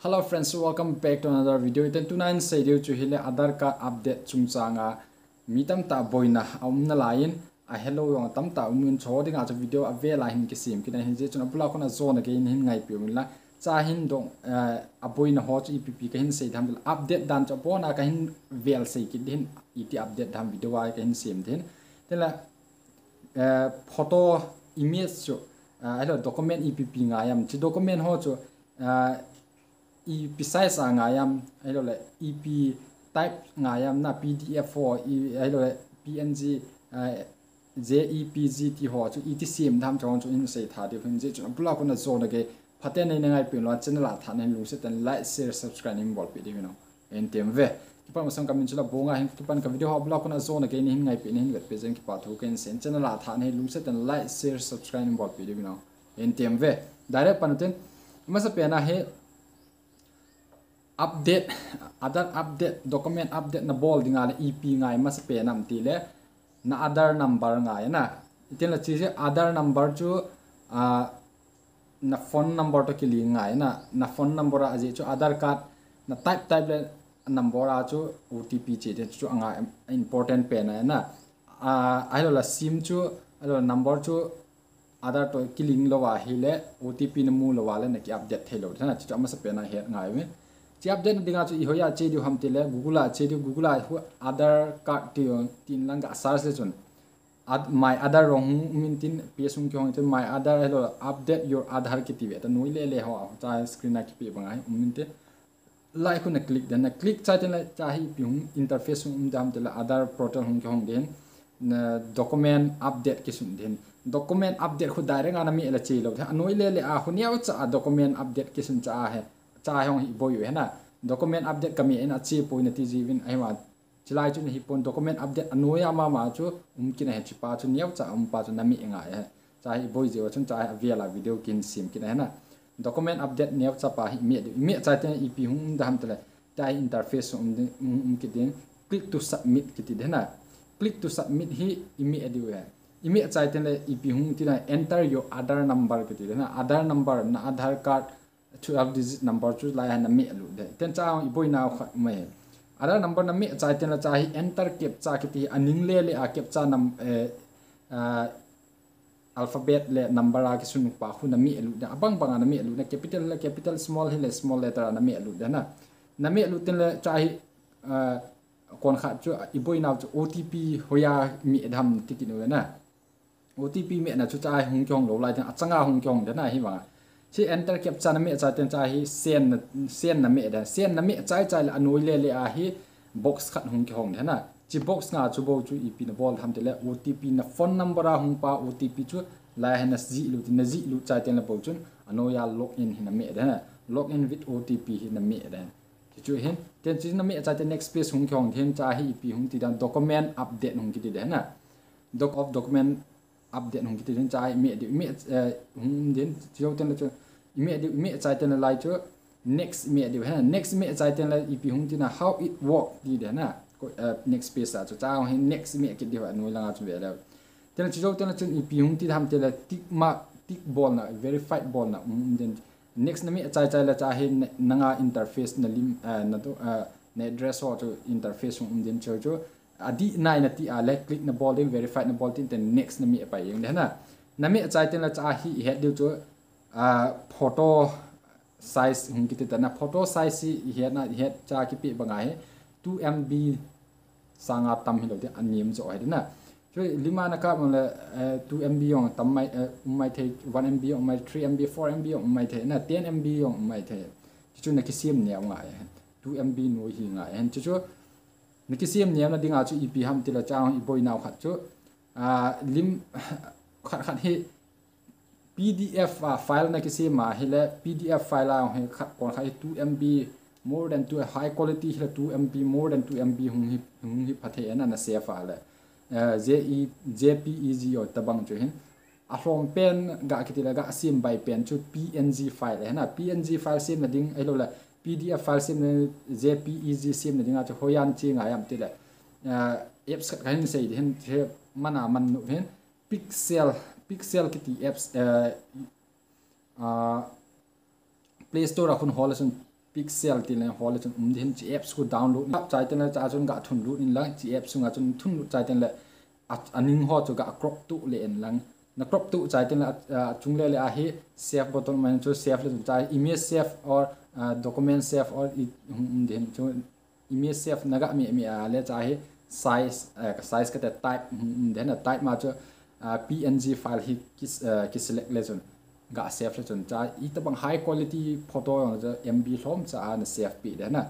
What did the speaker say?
Hello friends, welcome back to another video. Iten tunan sa video chu hile Adhar card update chungchanga mitam ta boina amna lain a hello yong tam ta umun choding a video avela hin kisim kina hin je chuna bula kona zone again hin ngai piumla cha hin dong a boina ho chu ipp ka hin sei dham update dan cha bona ka hin vel sei ki din iti update dham video wa ka hin sim din tela photo image chu hello document ipp ngayam chi document ho chu size ngayam hello le ep type ngayam na pdf for hello le png jepg ti ho chu etcm dham chong chu in sei tha de hin je chu bula ko na zone ge phaten nei ngai pe lo channel la tha nei lu se tan like share subscribe nim bol pe de no en temve ki pa masam kamin chula bonga hin ki pan ka video ha bula ko na zone ge ni hin ngai pe ni hin vet pe jen ki pa thu ken sen channel la tha nei lu se tan like share subscribe nim bol pe de no en temve direct panuten masa pe na he update Adhar update document update na bol dinga le ep ngai mas pe nam ti le na Adhar number ngai na itel chi se Adhar number chu na phone number to kili ngai na phone number a je chu Adhar card na type le number a chu otp che de chu anga important pe na alo la sim chu alo number chu Adhar to kiling lo wa hile otp na mu lo wa le na ki update thelo na chu mas pe na he ngai me chi update dinga chu ihoya che du ham tele google Adhar card ti tin lang ga search le chun my Adhar rong min tin pesung kyong te my Adhar hello update your Adhar ki ti ta noi le ho cha screen na ki pe bangai min te like ku na click den na click cha ten la cha hi pi hum interface dam te la Adhar portal hum kyong den na document update ki sun den document update khu direct ana mi la che lo tha noi le a hu niaw cha document update ki sun cha he cha hong hi boy he na document update kami en achi point ti jivin ai ma chilai chu hi pon document update anoya ma chu kina he chipa chu niaw cha pa chu nami nga he cha hi boy je chun cha avia video kin sim kina he na document update niaw cha pa hi mi cha te ep hum dam tele ta interface ki den click to submit ki ti na click to submit hi imi edu he imi cha te le ep hum ti na enter your Adhar number ki ti na Adhar number na Adhar card 12 digit number chu lai han mi lu de ten cha i boy now me Adhar number na mi cha ten la cha hi enter kep cha ki ti aning le a kep cha nam alphabet le number a ki sun pa hu na mi lu da abang bang na mi lu na capital small hi le small letter na mi lu da na mi lu ten la cha hi kon kha chu i boy now chu otp hoya mi dham ti ki no na otp mi na chu cha hung kyong lo lai ta changa hung kyong da na hi wa si enter captcha na me cha ten cha hi sen na me da sen na me chai la anoi le a hi box khat hung ki hong na chi box nga chu bo chu ep na bol tham te le otp na phone number a hung pa otp chu la ha na ji lu cha ten la bo chun anoya login hin na me da login with otp hin na me da chu hin ten chi na me cha ten next page hung ki hong then cha hi ep hung ti dan document update hung ki ti da na document update hong ki den chai me hum den chiu ten la chu me chai ten la lai chu next me de ha next me chai ten la ep hong tin how it work di de na next page sa chu cha hong next me ki de wa noi la chu ve la ten chiu ten la chu ep hong ti tham te la tick ball na verified ball na den next na me chai la cha he nanga interface na lim na to na address ho chu interface hong den chu adi nai na ti a le click na ball in verified na ball tin then next na mi pa yeng na mi chai ten la cha hi head du chu photo size hung ki ta na photo size hi na head cha ki pi banga he 2 MB sanga tam hi lo de anim zo he na chu lima na ka mon la 2 MB yong tam mai the 1 MB yong mai 3 MB 4 MB yong mai the na 10 MB yong mai the chu na ki sim ne nga 2 MB no hi nga hen chu nikisiam niam na dinga chu ep ham tila chang i boy now khat chu lim khat hi pdf file na kisi ma hele pdf file a he khat kon khai 2 MB more than 2 high quality hele 2 MB more than 2 MB hung hi phathe na save file jpeg o tabang chu hin a from pen ga kitila ga sim by pen chu png file na png file sim na ding elo la pdf file sim jpeg sim na dinga chu hoyan chi nga yam tile apps kan sei hen mana man no hen pixel kiti apps play store akun hol sun pixel tin le hol chun din chi apps ku download na chai ten la cha chun ga thun lu in lang chi app sunga chun thun lu chai ten le aning ho chu ga crop tu le en lang na crop tu chai ten la chung le a hi save button man chu save le chai image save or document save or din chu image save naga mi le cha hi size ka type then type ma chu png file hi ki select le chun ga save le chun cha i ta bang high quality photo ang cha mb hlom cha na save pi de na